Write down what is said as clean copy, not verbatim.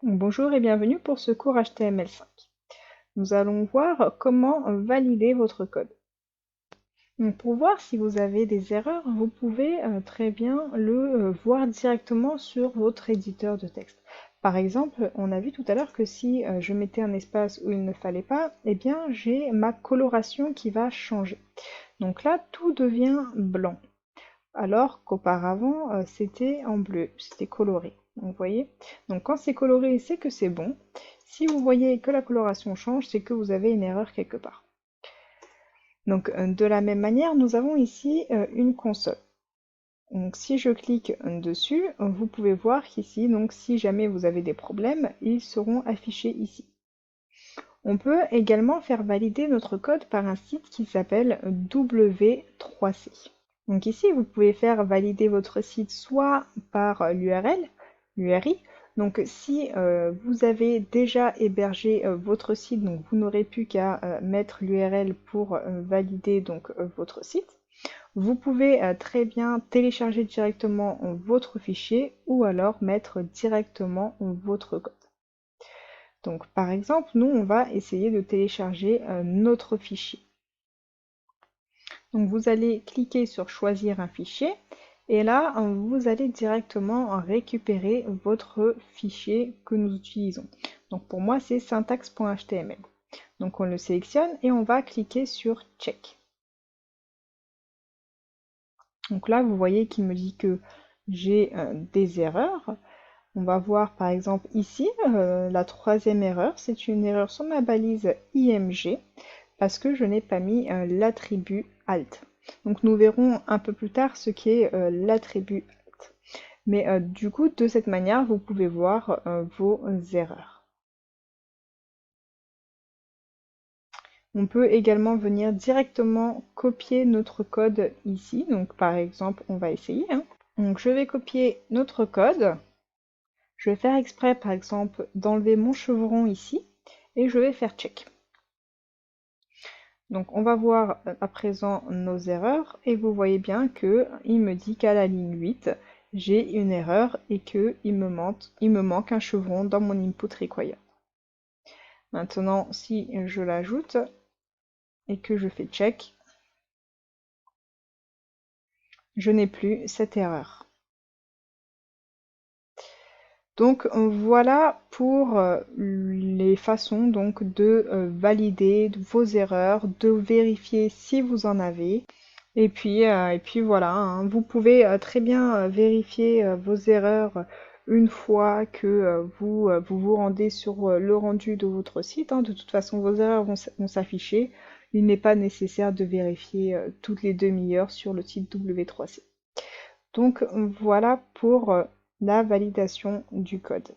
Bonjour et bienvenue pour ce cours HTML5. Nous allons voir comment valider votre code. Donc, pour voir si vous avez des erreurs, vous pouvez très bien le voir directement sur votre éditeur de texte. Par exemple, on a vu tout à l'heure que si je mettais un espace où il ne fallait pas, eh bien j'ai ma coloration qui va changer. Donc là, tout devient blanc, alors qu'auparavant c'était en bleu, c'était coloré. Vous voyez? Donc quand c'est coloré, c'est que c'est bon. Si vous voyez que la coloration change, c'est que vous avez une erreur quelque part. Donc de la même manière, nous avons ici une console. Donc si je clique dessus, vous pouvez voir qu'ici, donc si jamais vous avez des problèmes, ils seront affichés ici. On peut également faire valider notre code par un site qui s'appelle W3C. Donc ici, vous pouvez faire valider votre site soit par l'URI. Donc si vous avez déjà hébergé votre site, donc vous n'aurez plus qu'à mettre l'URL pour valider donc votre site. Vous pouvez très bien télécharger directement votre fichier ou alors mettre directement votre code. Donc par exemple, nous on va essayer de télécharger notre fichier. Donc vous allez cliquer sur choisir un fichier et là vous allez directement récupérer votre fichier que nous utilisons. Donc pour moi c'est syntaxe.html. Donc on le sélectionne et on va cliquer sur check. Donc là vous voyez qu'il me dit que j'ai des erreurs. On va voir par exemple ici la troisième erreur, c'est une erreur sur ma balise IMG parce que je n'ai pas mis l'attribut alt. Donc nous verrons un peu plus tard ce qu'est l'attribut alt. Mais du coup, de cette manière, vous pouvez voir vos erreurs. On peut également venir directement copier notre code ici. Donc par exemple, on va essayer. Donc je vais copier notre code. Je vais faire exprès par exemple d'enlever mon chevron ici et je vais faire check. Donc on va voir à présent nos erreurs et vous voyez bien que il me dit qu'à la ligne 8 j'ai une erreur et que il me manque un chevron dans mon input require. Maintenant si je l'ajoute et que je fais check, je n'ai plus cette erreur. Donc voilà pour les façons donc de valider vos erreurs, de vérifier si vous en avez. Et puis voilà, hein, vous pouvez très bien vérifier vos erreurs une fois que vous rendez sur le rendu de votre site. Hein. De toute façon, vos erreurs vont s'afficher. Il n'est pas nécessaire de vérifier toutes les demi-heures sur le site W3C. Donc voilà pour la validation du code.